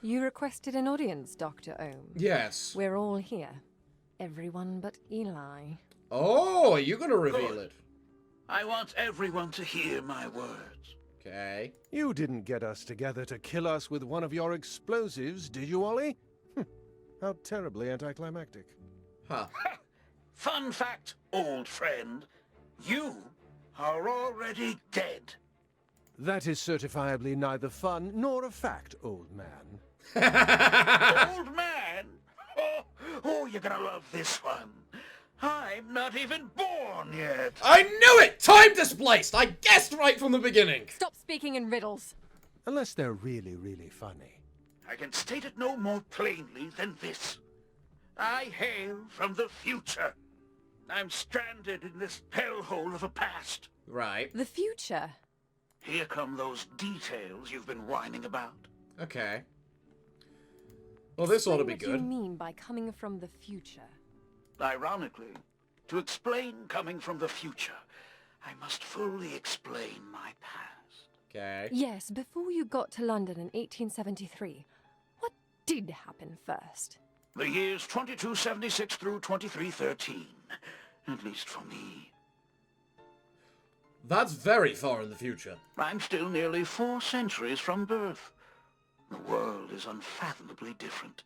You requested an audience, Dr. Ohm. Yes. We're all here. Everyone but Eli. Oh, are you gonna reveal it? I want everyone to hear my words. Okay. You didn't get us together to kill us with one of your explosives, did you, Ollie? How terribly anticlimactic. Huh. Fun fact, old friend. You are already dead. That is certifiably neither fun nor a fact, old man. Old man? Oh, you're gonna love this one. I'm not even born yet. I knew it! Time displaced! I guessed right from the beginning! Stop speaking in riddles. Unless they're really, really funny. I can state it no more plainly than this. I hail from the future. I'm stranded in this hellhole of a past. Right. The future. Here come those details you've been whining about. Okay. Well, this ought to be Explain what good. you mean by coming from the future? Ironically, to explain coming from the future, I must fully explain my past. Okay. Yes, before you got to London in 1873, what did happen first? The years 2276 through 2313. At least for me. That's very far in the future. I'm still nearly 4 centuries from birth. The world is unfathomably different.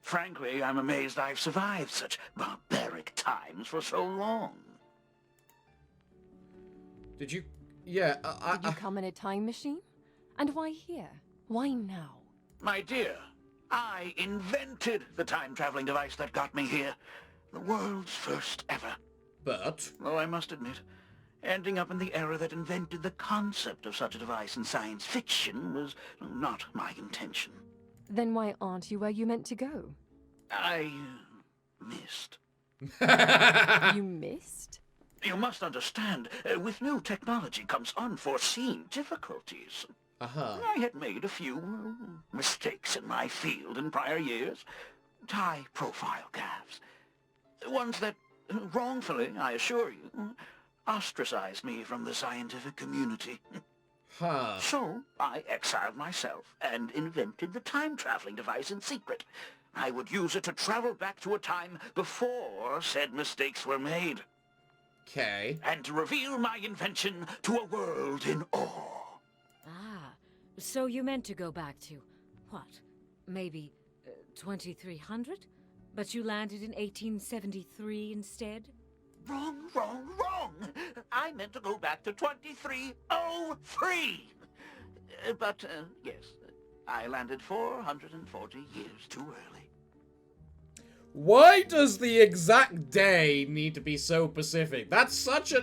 Frankly, I'm amazed I've survived such barbaric times for so long. Did you... Yeah, Did you come in a time machine? And why here? Why now? My dear, I invented the time-traveling device that got me here. The world's first ever. But... Though I must admit, ending up in the era that invented the concept of such a device in science fiction was not my intention. Then why aren't you where you meant to go? I missed. You missed? You must understand, with new technology comes unforeseen difficulties. Uh-huh. I had made a few mistakes in my field in prior years. High-profile gaffes. Ones that, wrongfully, I assure you, ostracized me from the scientific community. Huh. So, I exiled myself and invented the time-traveling device in secret. I would use it to travel back to a time before said mistakes were made. Okay. And to reveal my invention to a world in awe. Ah, so you meant to go back to, what, maybe 2300? But you landed in 1873 instead? Wrong, wrong, wrong! I meant to go back to 2303! But, yes, I landed 440 years too early. Why does the exact day need to be so specific? That's such a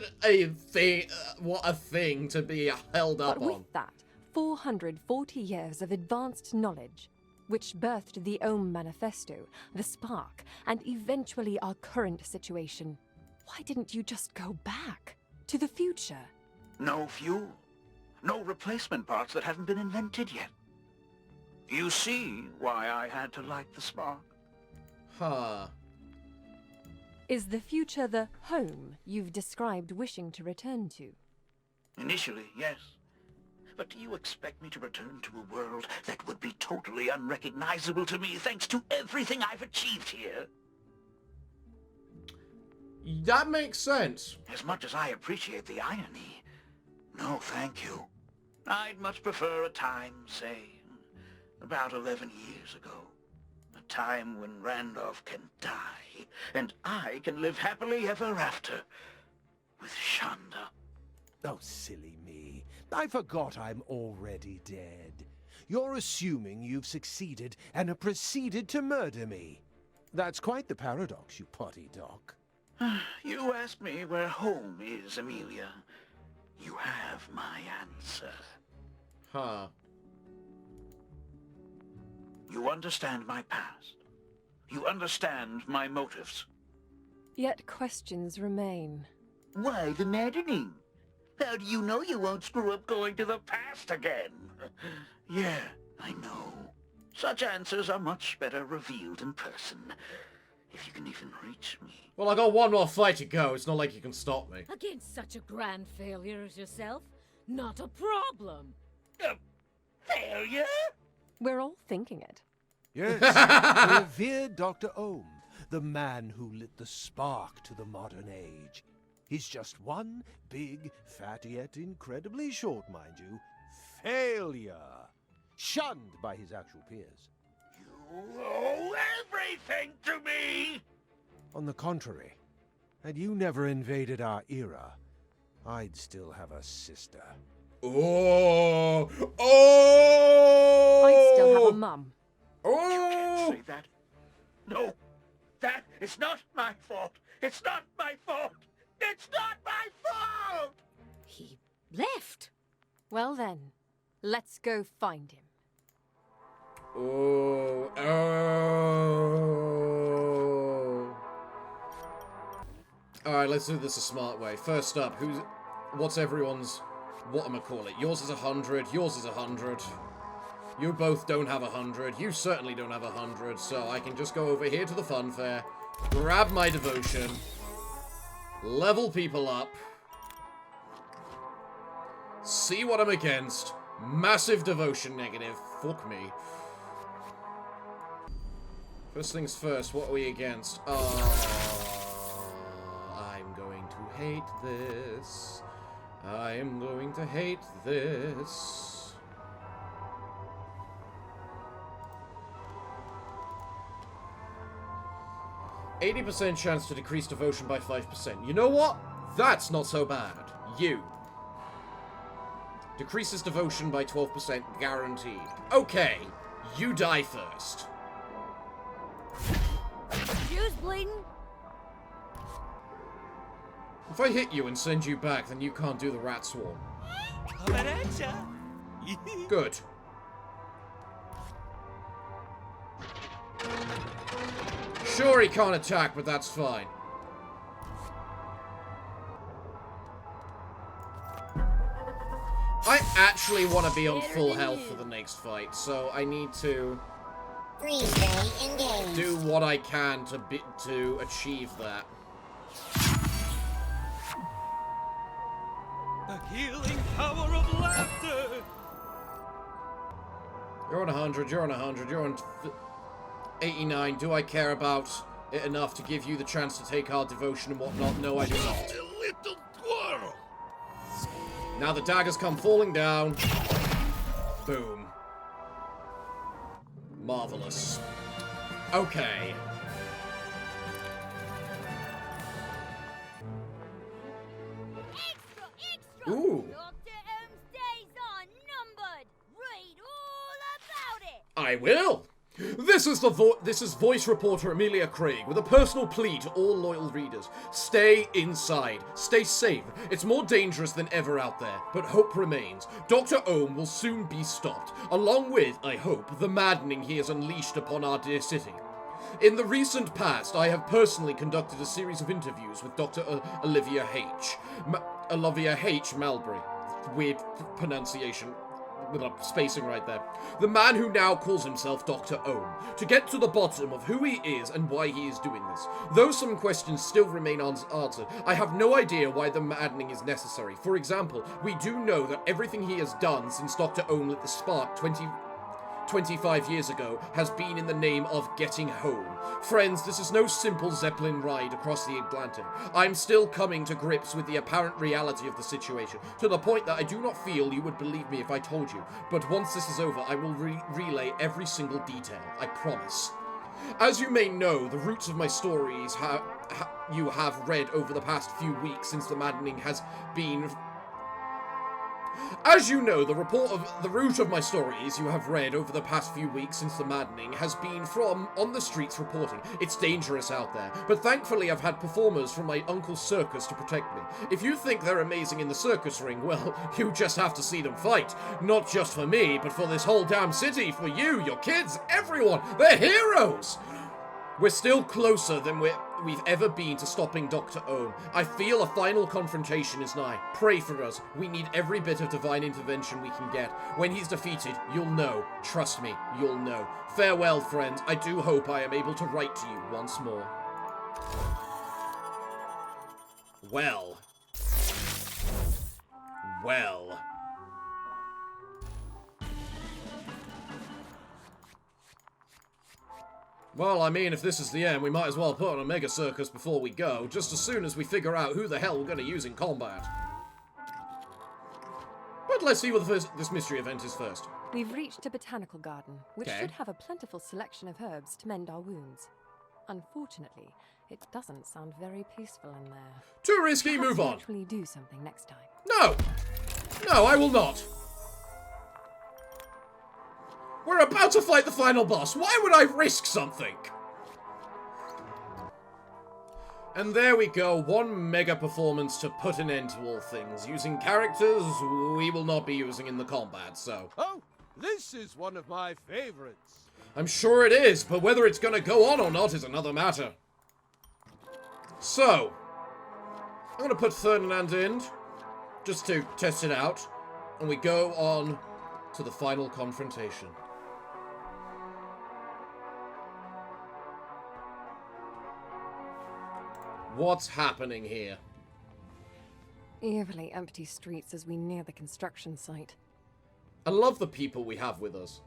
thing, what a thing to be held up But on. with that, 440 years of advanced knowledge, which birthed the Ohm Manifesto, the spark, and eventually our current situation. Why didn't you just go back to the future? No fuel. No replacement parts that haven't been invented yet. You see why I had to light the spark. Huh. Is the future the home you've described wishing to return to? Initially, yes. But do you expect me to return to a world that would be totally unrecognizable to me thanks to everything I've achieved here? That makes sense. As much as I appreciate the irony, no thank you. I'd much prefer a time, say, about 11 years ago. A time when Randolph can die, and I can live happily ever after with Shonda. Oh, silly me. I forgot I'm already dead. You're assuming you've succeeded and have proceeded to murder me. That's quite the paradox, you potty doc. You ask me where home is, Amelia. You have my answer. Huh. You understand my past. You understand my motives. Yet questions remain. Why the maddening? How do you know you won't screw up going to the past again? Yeah, I know. Such answers are much better revealed in person. If you can even reach me. Well, I got one more fight to go. It's not like you can stop me. Against such a grand failure as yourself? Not a problem. Failure? We're all thinking it. Yes, the revered Dr. Ohm, the man who lit the spark to the modern age. He's just one big, fat yet incredibly short, mind you, failure. Shunned by his actual peers. You owe everything to me! On the contrary, had you never invaded our era, I'd still have a sister. Oh! Oh! I'd still have a mum. You Oh! can't say that. No, that is not my fault. It's not my fault. It's not my fault! He left. Well then, let's go find him. Oh, oh. Alright, let's do this a smart way. First up, what's everyone's, what am I call it? Yours is 100, yours is 100. You both don't have 100, you certainly don't have 100, so I can just go over here to the fun fair, grab my devotion, level people up, see what I'm against, massive devotion negative, fuck me. First things first, what are we against? I'm going to hate this. I am going to hate this. %80 chance to decrease devotion by 5%. You know what? That's not so bad. You. Decreases devotion by 12%, guaranteed. Okay, you die first. Shoes bleeding? If I hit you and send you back, then you can't do the rat swarm. Good. Sure, he can't attack, but that's fine. I actually want to be on full health for the next fight, so I need to do what I can to achieve that. The healing power of laughter! You're on 100, you're on 100, you're on 89. Do I care about it enough to give you the chance to take our devotion and whatnot? No, I do not. Little squirrel! Now the daggers come falling down. Boom. Marvelous. Okay. Ooh. Dr. Ohm's days are numbered. Read all about it. I will. This is voice reporter Amelia Craig with a personal plea to all loyal readers. Stay inside. Stay safe. It's more dangerous than ever out there, but hope remains. Dr. Ohm will soon be stopped, along with, I hope, the maddening he has unleashed upon our dear city. In the recent past, I have personally conducted a series of interviews with Dr. Olivia H. Malbury. Weird pronunciation. With a spacing right there. The man who now calls himself Dr. Ohm, to get to the bottom of who he is and why he is doing this. Though some questions still remain unanswered, I have no idea why the maddening is necessary. For example, we do know that everything he has done since Dr. Ohm lit the spark 25 years ago has been in the name of getting home. Friends, this is no simple Zeppelin ride across the Atlantic. I'm still coming to grips with the apparent reality of the situation, to the point that I do not feel you would believe me if I told you, but once this is over, I will relay every single detail, I promise. As you may know, the roots of my stories you have read over the past few weeks since the maddening has been... As you know, the root of my stories you have read over the past few weeks since the maddening has been from on the streets reporting. It's dangerous out there, but thankfully I've had performers from my uncle's circus to protect me. If you think they're amazing in the circus ring, well, you just have to see them fight. Not just for me, but for this whole damn city, for you, your kids, everyone. They're heroes! We're still closer than we've ever been to stopping Dr. Ohm. I feel a final confrontation is nigh. Pray for us. We need every bit of divine intervention we can get. When he's defeated, you'll know. Trust me, you'll know. Farewell, friends. I do hope I am able to write to you once more. Well. Well. Well, I mean, if this is the end, we might as well put on a mega circus before we go, just as soon as we figure out who the hell we're going to use in combat. But let's see what this mystery event is first. We've reached a botanical garden, which Okay. should have a plentiful selection of herbs to mend our wounds. Unfortunately, it doesn't sound very peaceful in there. Too risky, Perhaps move we'll on. actually do something next time. No! No, I will not. We're about to fight the final boss. Why would I risk something? And there we go, one mega performance to put an end to all things, using characters we will not be using in the combat, so... Oh, this is one of my favorites. I'm sure it is, but whether it's gonna go on or not is another matter. So, I'm gonna put Ferdinand in, just to test it out, and we go on to the final confrontation. What's happening here? Eerily empty streets as we near the construction site. I love the people we have with us.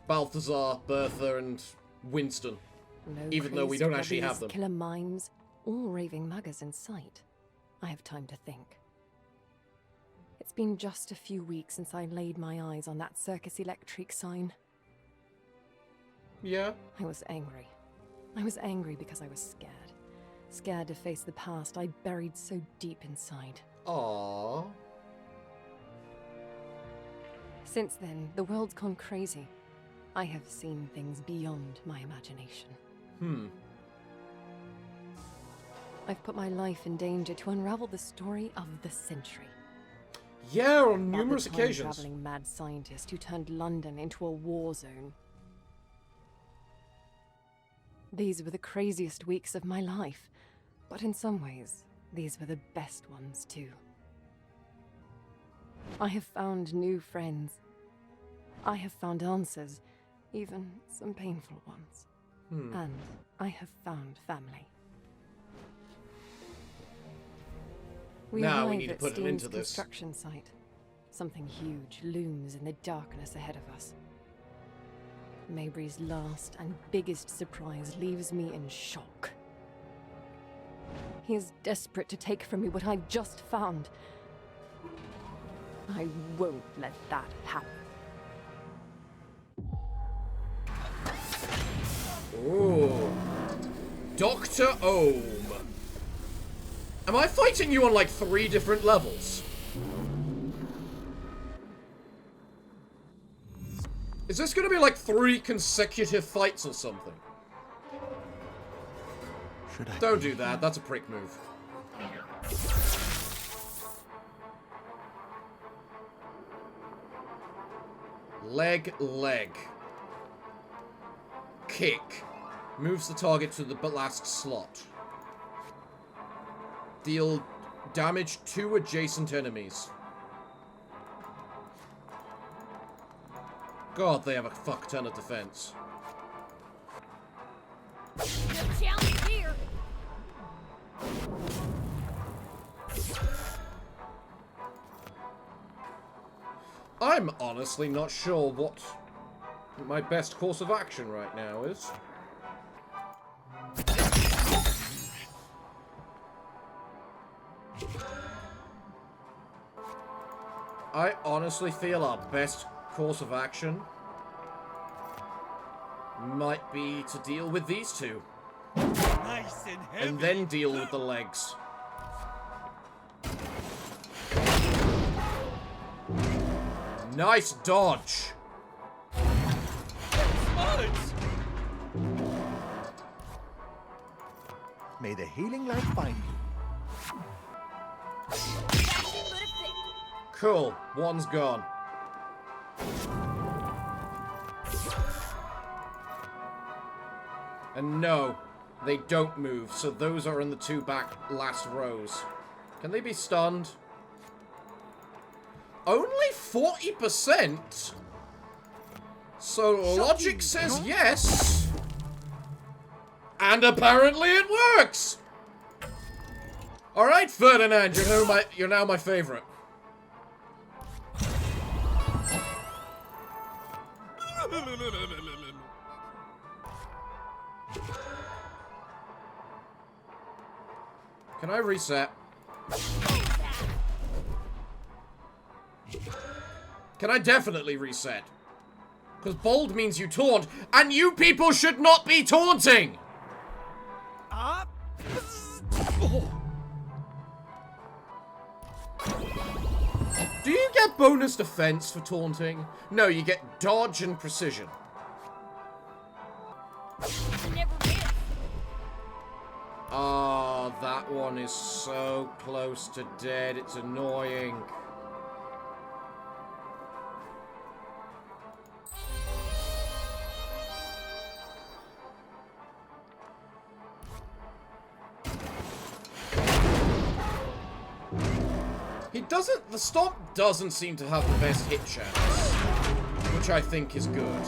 Balthazar, Bertha, and Winston. No Even though we crazed don't actually grubbies, have them. Killer mimes, all raving muggers in sight. I have time to think. It's been just a few weeks since I laid my eyes on that Circus Electrique sign. Yeah? I was angry. I was angry because I was scared. Scared to face the past I buried so deep inside. Aww. Since then, the world's gone crazy. I have seen things beyond my imagination. I've put my life in danger to unravel the story of the century. Yeah, on About numerous the occasions. time-traveling mad scientist who turned London into a war zone. These were the craziest weeks of my life, but in some ways, these were the best ones too. I have found new friends. I have found answers, even some painful ones. And I have found family. We Now we arrive need to at put an end Steen's to this. construction site. Something huge looms in the darkness ahead of us. Mabry's last and biggest surprise leaves me in shock. He is desperate to take from me what I've just found. I won't let that happen. Ooh. Dr. Ohm. Am I fighting you on like 3 different levels? Is this gonna be like 3 consecutive fights or something? Should I Don't do that, that's a prick move. Leg. Kick. Moves the target to the last slot. Deal damage to adjacent enemies. God, they have a fuck ton of defense. No challenge here. I'm honestly not sure what my best course of action right now is. I honestly feel our best course of action might be to deal with these two. Nice and heavy. And then deal with the legs. Nice dodge. Bullets. May the healing light find you. Nothing but a fit. Cool. One's gone. And no, they don't move, so those are in the 2 back last rows. Can they be stunned? Only 40%? So logic says yes. And apparently it works! Alright, Ferdinand, you're now my favorite. Can I reset? Can I definitely reset? Because bold means you taunt, and you people should not be taunting! Up. Do you get bonus defense for taunting? No, you get dodge and precision. Never miss. Ah, that one is so close to dead, it's annoying. The stomp doesn't seem to have the best hit chance, which I think is good.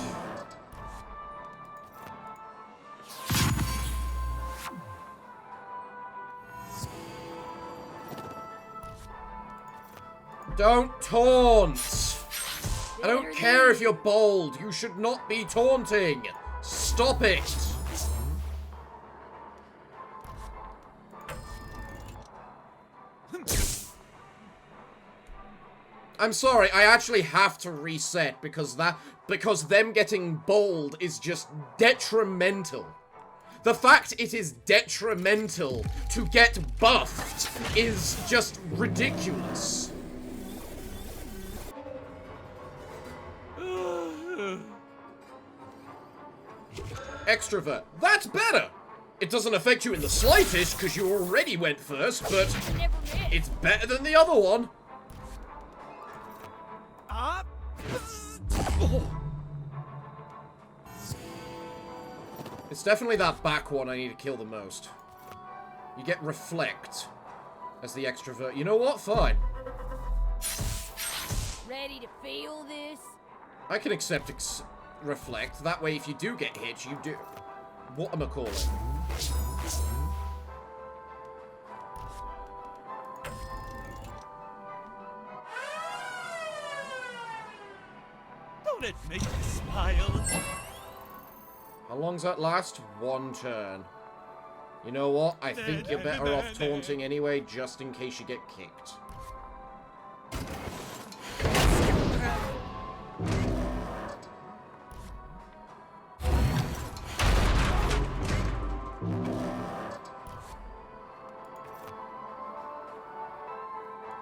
Don't taunt! I don't care if you're bold, you should not be taunting! Stop it! I'm sorry, I actually have to reset because them getting bold is just detrimental. The fact it is detrimental to get buffed is just ridiculous. Extrovert. That's better! It doesn't affect you in the slightest because you already went first, but it's better than the other one. Up. It's definitely that back one I need to kill the most. You get reflect as the extrovert. You know what? Fine. Ready to feel this? I can accept reflect. That way, if you do get hit, you do. What am I calling? Don't it make you smile? How long's that last? 1 turn. You know what? I think you're better off taunting anyway, just in case you get kicked.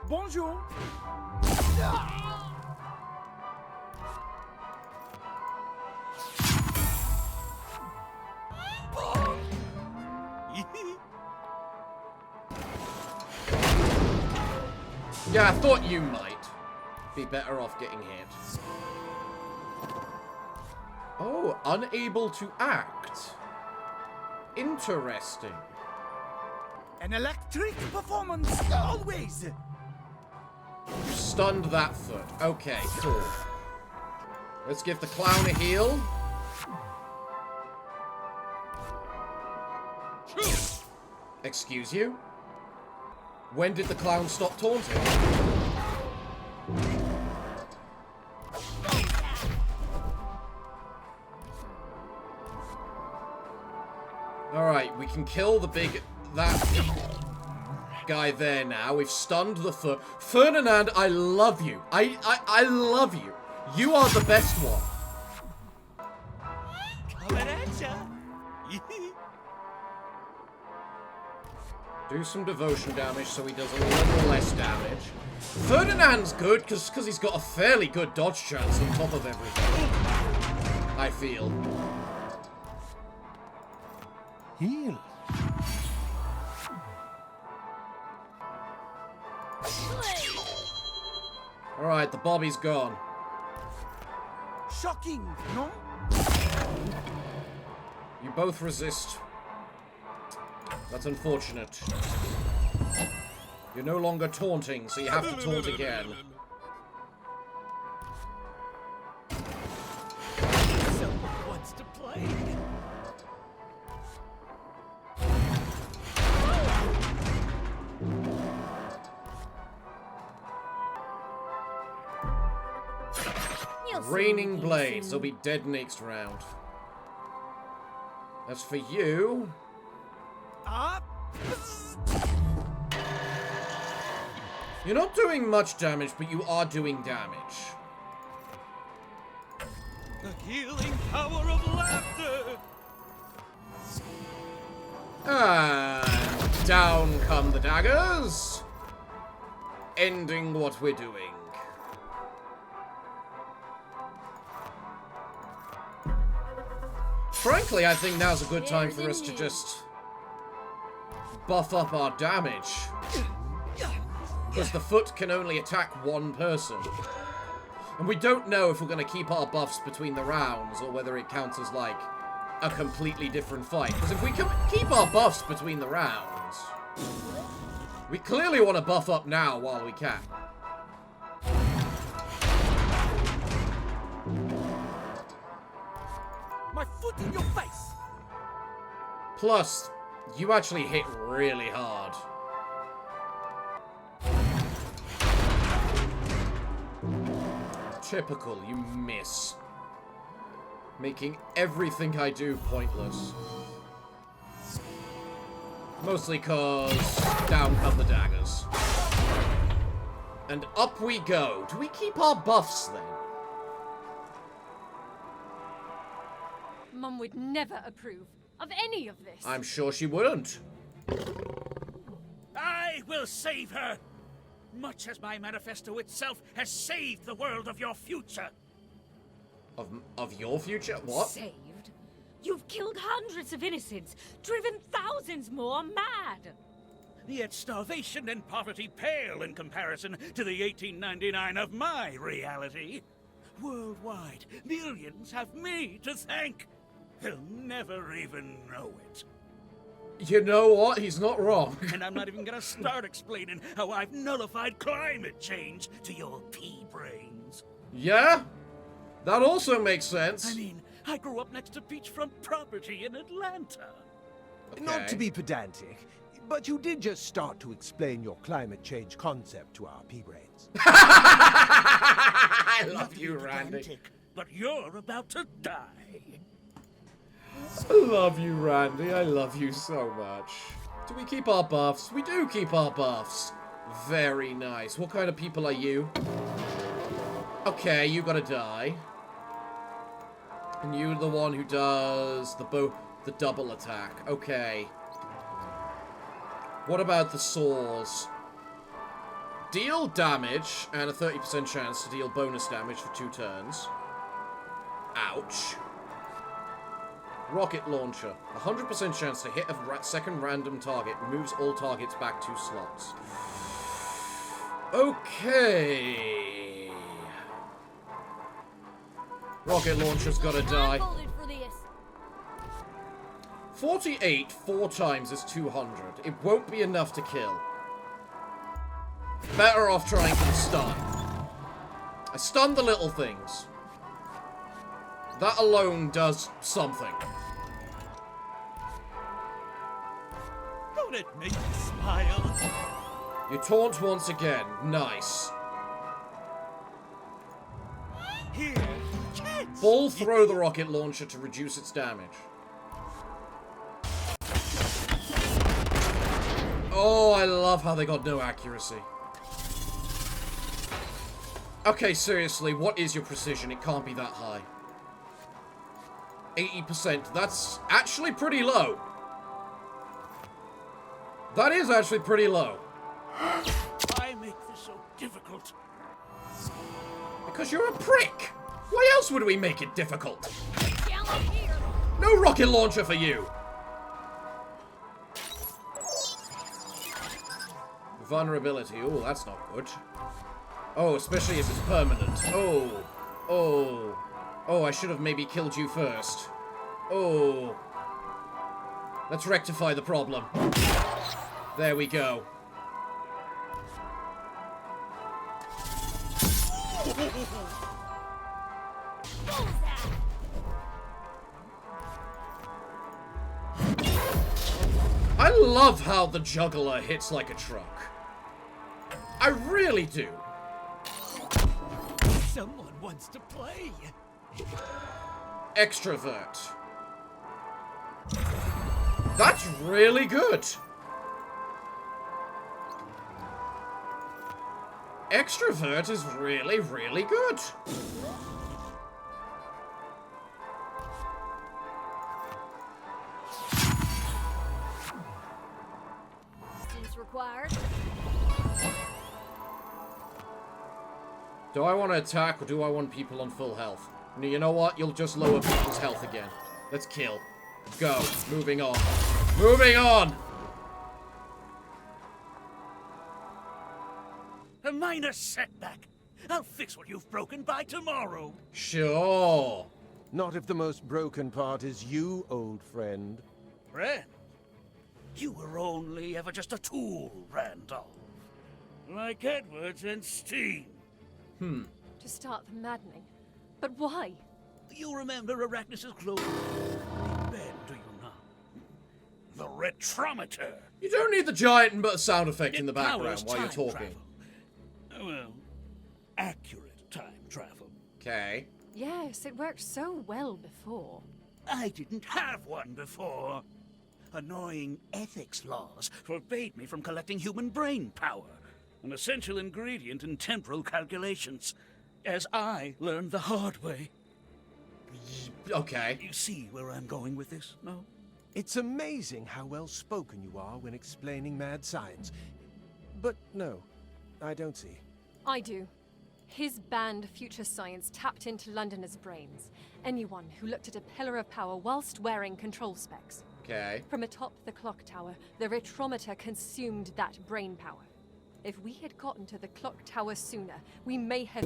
Bonjour. Yeah, I thought you might be better off getting hit. Oh, unable to act. Interesting. An electric performance, always. Stunned that foot. Okay, cool. Let's give the clown a heal. Excuse you? When did the clown stop taunting? Alright, we can kill the that guy there now. We've stunned the foot. Ferdinand, I love you. I love you. You are the best one. Coming at ya. Do some devotion damage so he does a little less damage. Ferdinand's good because he's got a fairly good dodge chance on top of everything. I feel. Heal. Alright, the Bobby's gone. Shocking, no? You both resist. That's unfortunate. You're no longer taunting, so you have to taunt again. Someone wants to play. Raining blades. They'll be dead next round. As for you... Up. You're not doing much damage, but you are doing damage. The healing power of laughter! And down come the daggers. Ending what we're doing. Frankly, I think now's a good time for us to just buff up our damage. Because the foot can only attack one person. And we don't know if we're going to keep our buffs between the rounds or whether it counts as, like, a completely different fight. Because if we can keep our buffs between the rounds, we clearly want to buff up now while we can. My foot in your face! Plus, you actually hit really hard. Typical, you miss. Making everything I do pointless. Mostly cause down come the daggers. And up we go. Do we keep our buffs then? Mum would never approve of any of this. I'm sure she wouldn't. I will save her! Much as my manifesto itself has saved the world of your future. Of your future? What? Saved? You've killed hundreds of innocents, driven thousands more mad. Yet starvation and poverty pale in comparison to the 1899 of my reality. Worldwide, millions have me to thank. They'll never even know it. You know what? He's not wrong. And I'm not even gonna start explaining how I've nullified climate change to your pea brains. Yeah? That also makes sense. I mean, I grew up next to beachfront property in Atlanta. Not to be pedantic, but you did just start to explain your climate change concept to our pea-brains. I love you, Randy. Pedantic, but you're about to die. I love you, Randy. I love you so much. Do we keep our buffs? We do keep our buffs. Very nice. What kind of people are you? Okay, you gotta die. And you're the one who does the double attack. Okay. What about the saws? Deal damage and a 30% chance to deal bonus damage for 2 turns. Ouch. Rocket launcher. 100% chance to hit a second random target. Moves all targets back 2 slots. Okay. Rocket launcher's gotta die. 48 4 times is 200. It won't be enough to kill. Better off trying for the stun. I stun the little things. That alone does something. Don't it make me smile? You taunt once again. Nice. Here, kids! Bull throw the rocket launcher to reduce its damage. Oh, I love how they got no accuracy. Okay, seriously, what is your precision? It can't be that high. 80%. That's actually pretty low. That is actually pretty low. Why make this so difficult? Because you're a prick. Why else would we make it difficult? Down here. No rocket launcher for you. Vulnerability. Oh, that's not good. Oh, especially if it's permanent. Oh. Oh. Oh, I should have maybe killed you first. Oh. Let's rectify the problem. There we go. I love how the juggler hits like a truck. I really do. Someone wants to play. Extrovert. That's really good. extrovert is really, really good. Distance required. Do I want to attack or do I want people on full health? No, you know what? You'll just lower people's health again. Let's kill. Go. Moving on. Moving on! A minor setback. I'll fix what you've broken by tomorrow. Sure. Not if the most broken part is you, old friend. Friend? You were only ever just a tool, Randolph. Like Edwards and Steen. To start the maddening. But why? You remember Arachnis's clothes? Ben, do you not? The retrometer. You don't need the giant sound effect in the It background powers while you're time talking. travel. Well, accurate time travel. Okay. Yes, it worked so well before. I didn't have one before. Annoying ethics laws forbade me from collecting human brain power, an essential ingredient in temporal calculations, as I learned the hard way. Okay. You see where I'm going with this, no? It's amazing how well spoken you are when explaining mad science. But no, I don't see. I do. His band Future Science tapped into Londoners' brains. Anyone who looked at a pillar of power whilst wearing control specs. Okay. From atop the clock tower, the retrometer consumed that brain power. If we had gotten to the clock tower sooner, we may have...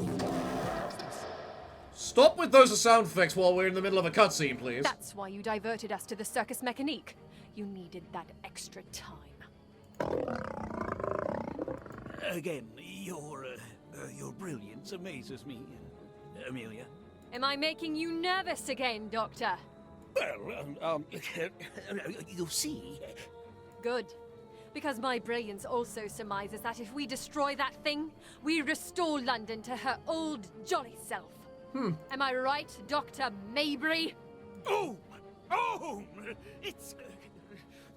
Stop with those sound effects while we're in the middle of a cutscene, please. That's why you diverted us to the Circus Mécanique. You needed that extra time. Again, your brilliance amazes me, Amelia. Am I making you nervous again, Doctor? Well, you see... Good. Because my brilliance also surmises that if we destroy that thing, we restore London to her old jolly self. Am I right, Dr. Maybury? Oh! Oh! It's...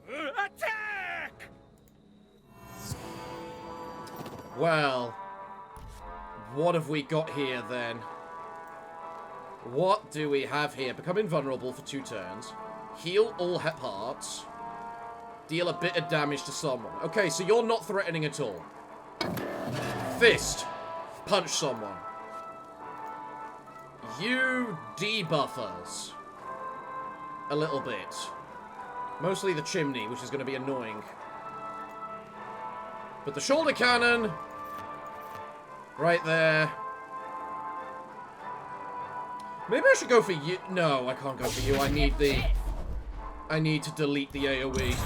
attack! Well, what have we got here then? What do we have here? Become invulnerable for 2 turns. Heal all parts. Deal a bit of damage to someone. Okay, so you're not threatening at all. Fist. Punch someone. You debuff us. A little bit. Mostly the chimney, which is going to be annoying. But the shoulder cannon... right there. Maybe I should go for you. No, I can't go for you. I need the... I need to delete the AoE.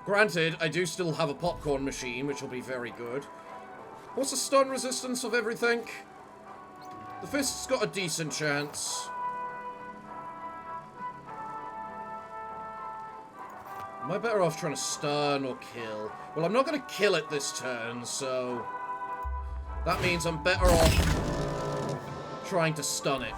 Granted, I do still have a popcorn machine, which will be very good. What's the stun resistance of everything? The fist's got a decent chance. Am I better off trying to stun or kill? Well, I'm not going to kill it this turn, so... that means I'm better off trying to stun it.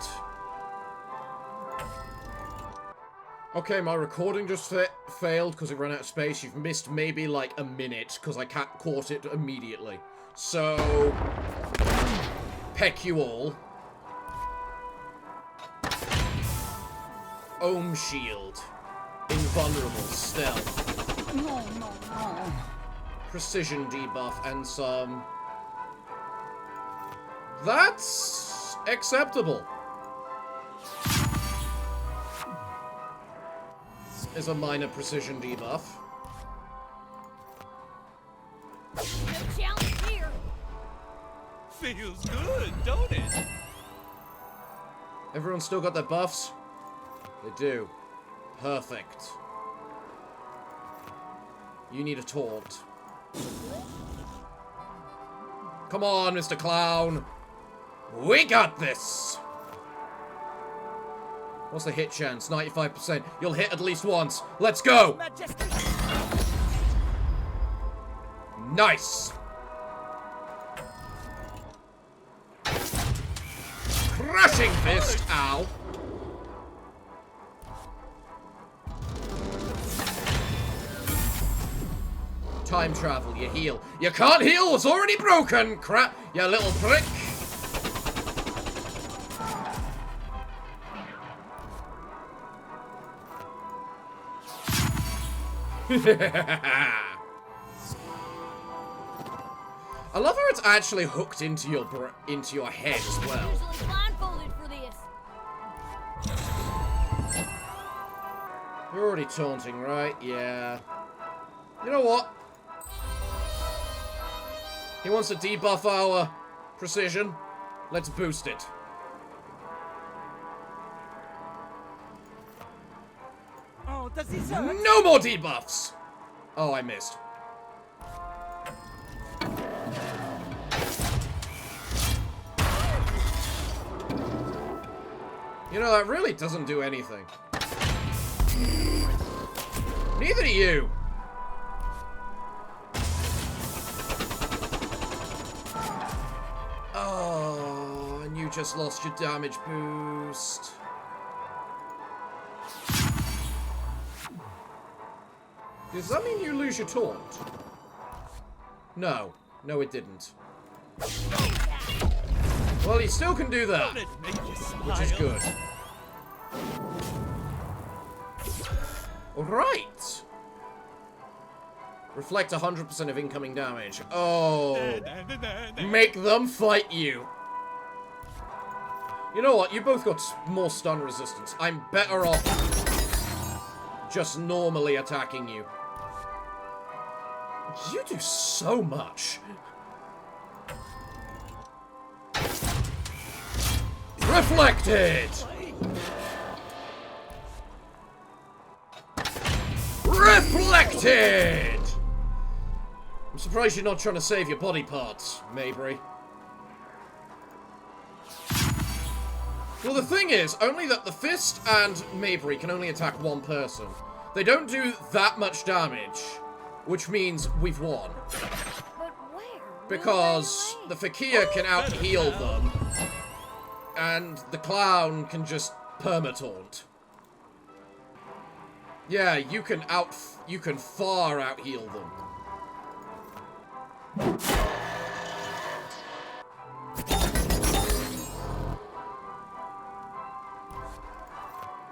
Okay, my recording just failed because it ran out of space. You've missed maybe like a minute because I caught it immediately. So... peck you all. Ohm Shield. Invulnerable stealth. No. Precision debuff and some... that's acceptable. Is a minor precision debuff. No challenge here. Feels good, don't it? Everyone still got their buffs? They do. Perfect. You need a taunt. Come on, Mr. Clown. We got this! What's the hit chance? 95%. You'll hit at least once. Let's go! Nice! Crushing fist! Ow! time travel. You heal. You can't heal what's already broken! Crap, you little prick! I love how it's actually hooked into your head as well. Usually blindfolded for this. You're already taunting, right? Yeah. You know what? He wants to debuff our precision. Let's boost it. Oh, does this hurt? No more debuffs! Oh, I missed. You know, that really doesn't do anything. Neither do you. Oh, and you just lost your damage boost. Does that mean you lose your taunt? No. No, it didn't. Well, you still can do that, Don't it make you smile? which is good. Alright. Reflect 100% of incoming damage. Oh. Make them fight you. You know what? You both got more stun resistance. I'm better off just normally attacking you. You do so much. Reflected! Reflected! I'm surprised you're not trying to save your body parts, Mabry. Well, the thing is, only that the Fist and Mabry can only attack one person. They don't do that much damage, which means we've won. But where? Because the Fakir can out-heal them, and the Clown can just perma-taunt. Yeah, you can far out-heal them.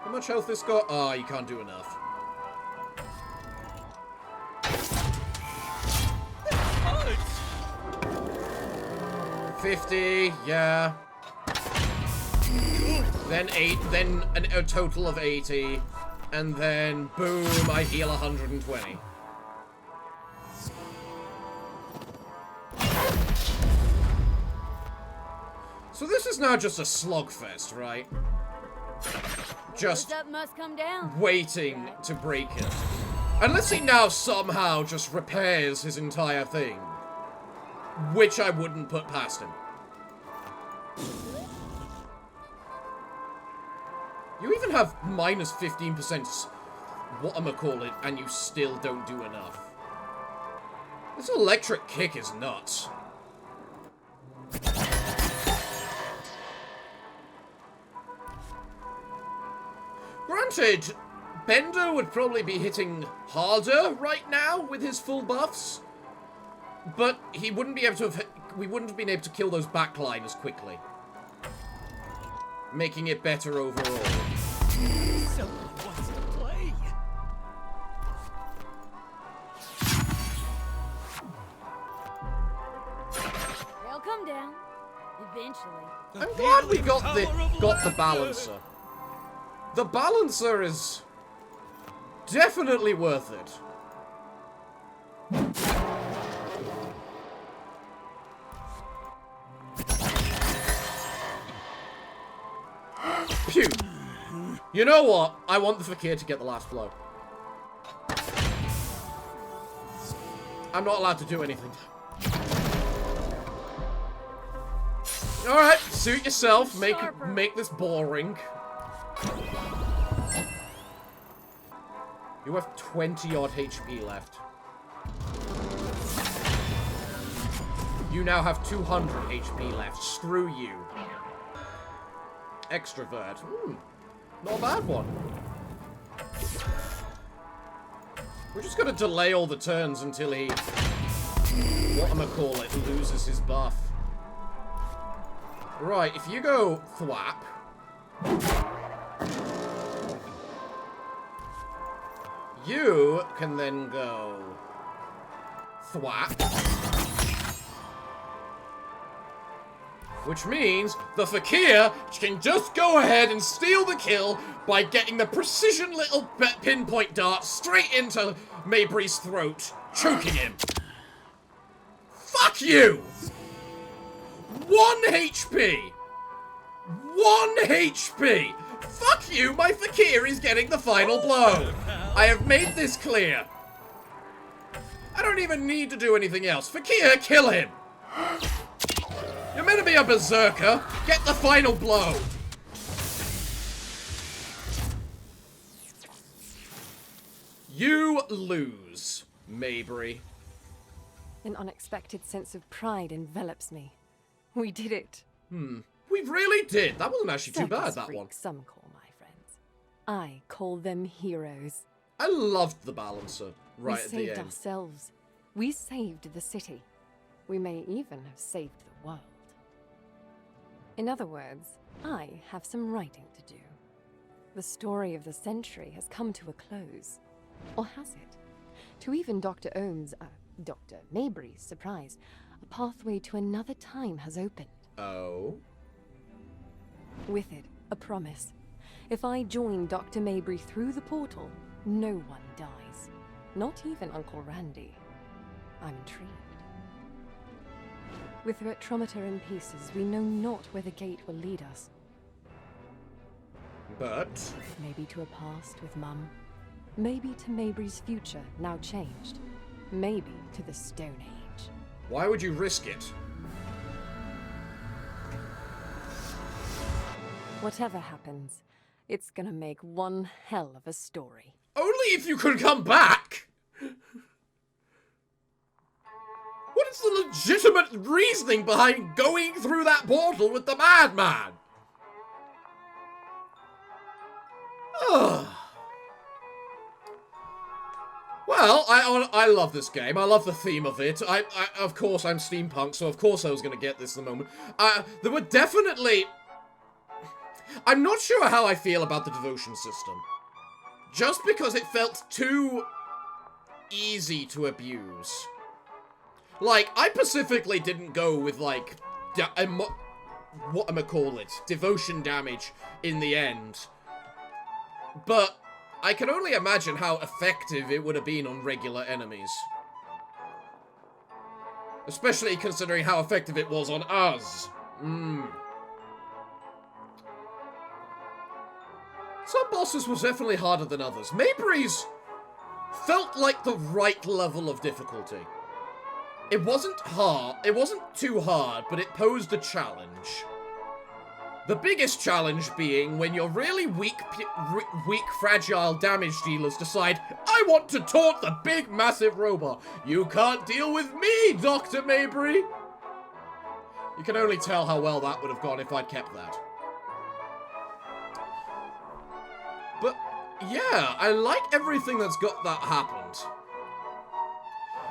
How much health this got? Ah, you can't do enough. Hurts. 50, yeah. Then a total of 80. And then, boom, I heal 120. So this is now just a slugfest, right? Just What's up must come down. waiting to break it. Unless he now somehow just repairs his entire thing. Which I wouldn't put past him. You even have minus 15% whatchamacallit, and you still don't do enough. This electric kick is nuts. Granted, Bender would probably be hitting harder right now with his full buffs, but he wouldn't be able to have, we wouldn't have been able to kill those backline as quickly, making it better overall. Someone wants to play. They'll come down. Eventually. I'm glad we got the balancer. The balancer is definitely worth it. Phew. You know what? I want the Fakir to get the last blow. I'm not allowed to do anything. Alright, suit yourself. Make this boring. You have 20-odd HP left. You now have 200 HP left. Screw you. Extrovert. Not a bad one. We're just gonna delay all the turns until he, whatchamacallit, loses his buff. Right, if you go thwap. You can then go thwap. Which means the Fakir can just go ahead and steal the kill by getting the precision little pinpoint dart straight into Mabry's throat, choking him. Fuck you! 1 HP! 1 HP! Fuck you, my Fakir is getting the final blow! I have made this clear. I don't even need to do anything else. Fakir, kill him! You're meant to be a berserker. Get the final blow. You lose, Mabry. An unexpected sense of pride envelops me. We did it. We really did. That wasn't actually too bad, Circus that one. freaks, some call my friends. I call them heroes. I loved the balancer right at We the saved end. ourselves. We saved the city. We may even have saved the world. In other words, I have some writing to do. The story of the century has come to a close. Or has it? To even Dr. Dr. Mabry's surprise, a pathway to another time has opened. Oh? With it, a promise. If I join Dr. Mabry through the portal, no one dies. Not even Uncle Randy. I'm intrigued. With Retrometer in pieces, we know not where the gate will lead us. But... Maybe to a past with Mum. Maybe to Mabry's future, now changed. Maybe to the Stone Age. why would you risk it? Whatever happens, it's gonna make one hell of a story. Only if you could come back! What is the legitimate reasoning behind going through that portal with the madman? Ugh. Well, I love this game. I love the theme of it. Of course, I'm steampunk, so of course I was gonna get this in the moment. There were definitely... I'm not sure how I feel about the devotion system. Just because it felt too easy to abuse. Like, I specifically didn't go with, like, devotion damage in the end. But I can only imagine how effective it would have been on regular enemies. Especially considering how effective it was on us. Some bosses were definitely harder than others. Mabry's felt like the right level of difficulty. It wasn't hard, it wasn't too hard, but it posed a challenge. The biggest challenge being when your really weak, fragile damage dealers decide, I want to taunt the big, massive robot. You can't deal with me, Dr. Mabry. You can only tell how well that would have gone if I'd kept that. But, yeah, I like everything that happened.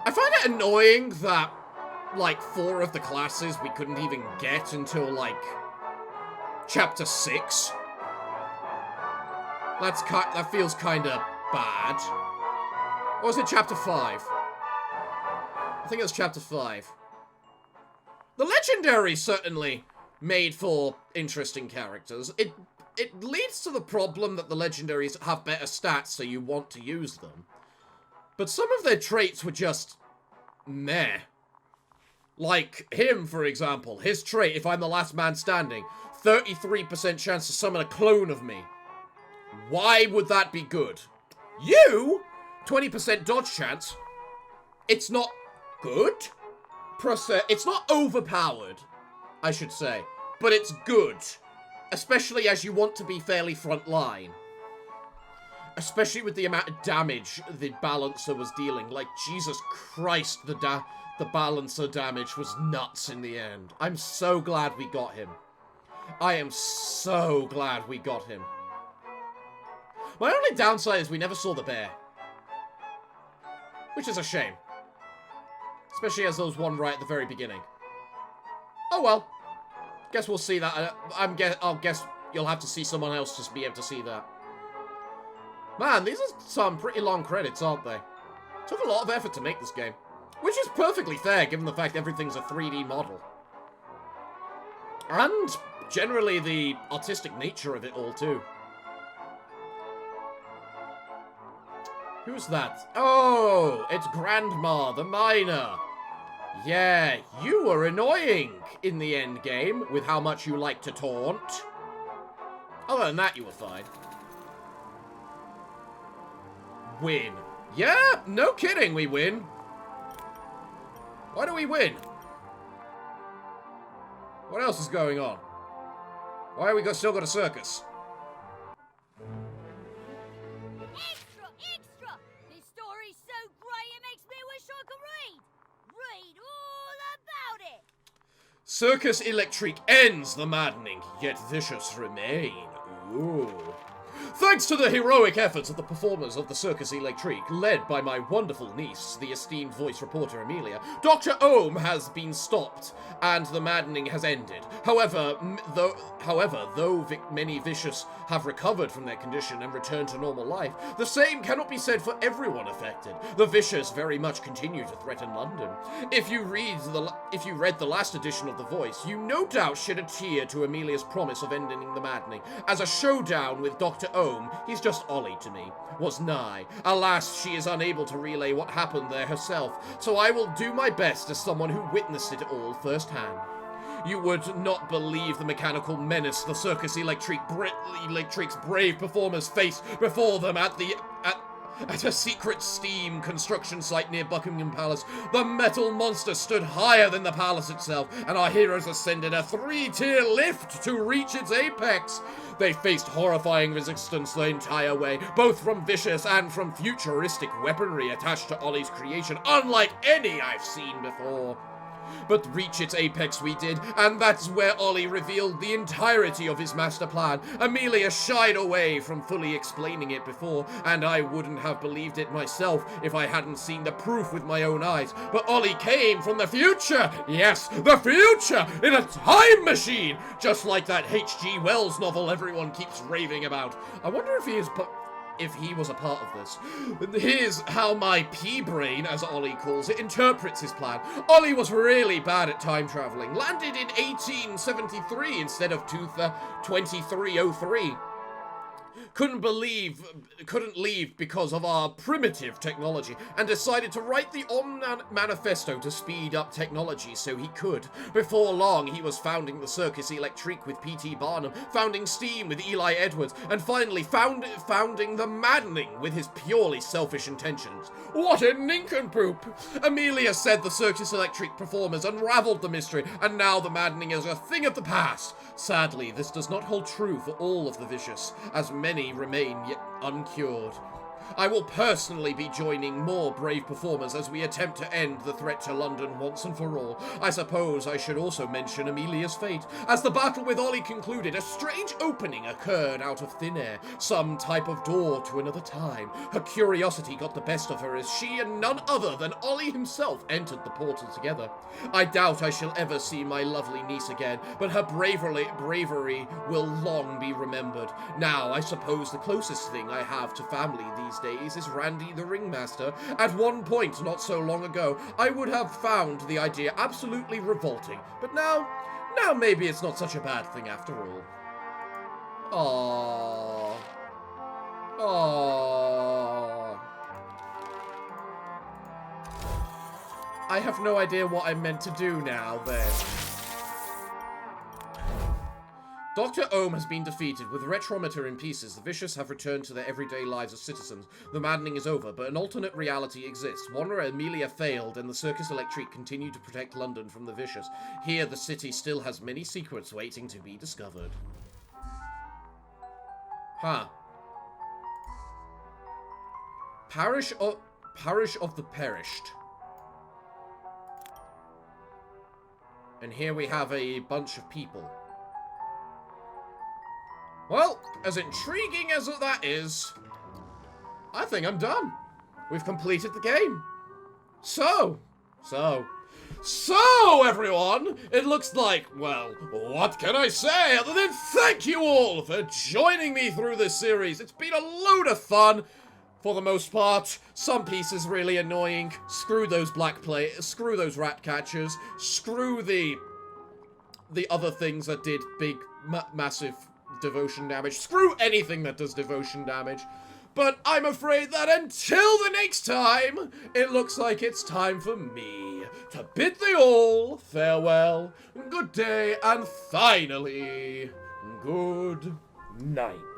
I find it annoying that, like, 4 of the classes we couldn't even get until, like, Chapter 6. That feels kinda bad. Or is it Chapter 5? I think it was Chapter 5. The Legendary certainly made for interesting characters. It leads to the problem that the Legendaries have better stats, so you want to use them. But some of their traits were just meh. Like him, for example. His trait, if I'm the last man standing, 33% chance to summon a clone of me. Why would that be good? You? 20% dodge chance. It's not good? It's not overpowered, I should say. But it's good. Especially as you want to be fairly front line. Especially with the amount of damage the Balancer was dealing. Like, Jesus Christ, the Balancer damage was nuts in the end. I'm so glad we got him. I am so glad we got him. My only downside is we never saw the bear. Which is a shame. Especially as there was one right at the very beginning. Oh well. Guess we'll see that. I'll guess you'll have to see someone else to be able to see that. Man, these are some pretty long credits, aren't they? Took a lot of effort to make this game. Which is perfectly fair, given the fact everything's a 3D model. And generally the artistic nature of it all, too. Who's that? Oh, it's Grandma, the miner. Yeah, you were annoying in the end game with how much you like to taunt. Other than that, you were fine. Win. Yeah, no kidding, we win. Why do we win? What else is going on? Why have we still got a circus? Extra, extra! This story's so great it makes me wish I could read! Read all about it! Circus Electrique ends the maddening, yet vicious remain. Ooh. Thanks to the heroic efforts of the performers of the Circus Electrique, led by my wonderful niece, the esteemed voice reporter Amelia, Dr. Ohm has been stopped, and the maddening has ended. However, though many vicious have recovered from their condition and returned to normal life, the same cannot be said for everyone affected. The vicious very much continue to threaten London. If you read the last edition of The Voice, you no doubt shed a tear to Amelia's promise of ending the maddening, as a showdown with Dr. Ohm, he's just Ollie to me, was nigh. Alas, she is unable to relay what happened there herself, so I will do my best as someone who witnessed it all firsthand. You would not believe the mechanical menace the Circus Electrique's brave performers faced before them at a secret steam construction site near Buckingham Palace. The metal monster stood higher than the palace itself, and our heroes ascended a 3-tier lift to reach its apex. They faced horrifying resistance the entire way, both from vicious and from futuristic weaponry attached to Ollie's creation, unlike any I've seen before. But reach its apex we did, and that's where Ollie revealed the entirety of his master plan. Amelia shied away from fully explaining it before, and I wouldn't have believed it myself if I hadn't seen the proof with my own eyes. But Ollie came from the future! Yes, the future! In a time machine! Just like that H.G. Wells novel everyone keeps raving about. I wonder if he was a part of this. Here's how my pea-brain, as Ollie calls it, interprets his plan. Ollie was really bad at time traveling. Landed in 1873 instead of 2303. Couldn't leave because of our primitive technology, and decided to write the Manifesto to speed up technology so he could. Before long, he was founding the Circus Electrique with P.T. Barnum, founding Steam with Eli Edwards, and finally founding the Maddening with his purely selfish intentions. What a nincompoop! Amelia said the Circus Electrique performers unraveled the mystery, and now the Maddening is a thing of the past. Sadly, this does not hold true for all of the vicious, as many remain yet uncured. I will personally be joining more brave performers as we attempt to end the threat to London once and for all. I suppose I should also mention Amelia's fate. As the battle with Ollie concluded, a strange opening occurred out of thin air, some type of door to another time. Her curiosity got the best of her as she and none other than Ollie himself entered the portal together. I doubt I shall ever see my lovely niece again, but her bravery will long be remembered. Now, I suppose the closest thing I have to family these days is Randy the Ringmaster. At one point not so long ago, I would have found the idea absolutely revolting, but now maybe it's not such a bad thing after all. Aww. I have no idea what I'm meant to do now, then. Dr. Ohm has been defeated. With Retrometer in pieces, the vicious have returned to their everyday lives as citizens. The maddening is over, but an alternate reality exists. One where Amelia failed and the Circus Electrique continued to protect London from the vicious. Here, the city still has many secrets waiting to be discovered. Huh. Parish of the Perished. And here we have a bunch of people. Well, as intriguing as that is, I think I'm done. We've completed the game. So, everyone, it looks like, well, what can I say other than thank you all for joining me through this series. It's been a load of fun, for the most part. Some pieces really annoying. Screw those screw those rat catchers, screw the other things that did big, massive devotion damage. Screw anything that does devotion damage. But I'm afraid that until the next time, it looks like it's time for me to bid thee all farewell, good day, and finally, good night.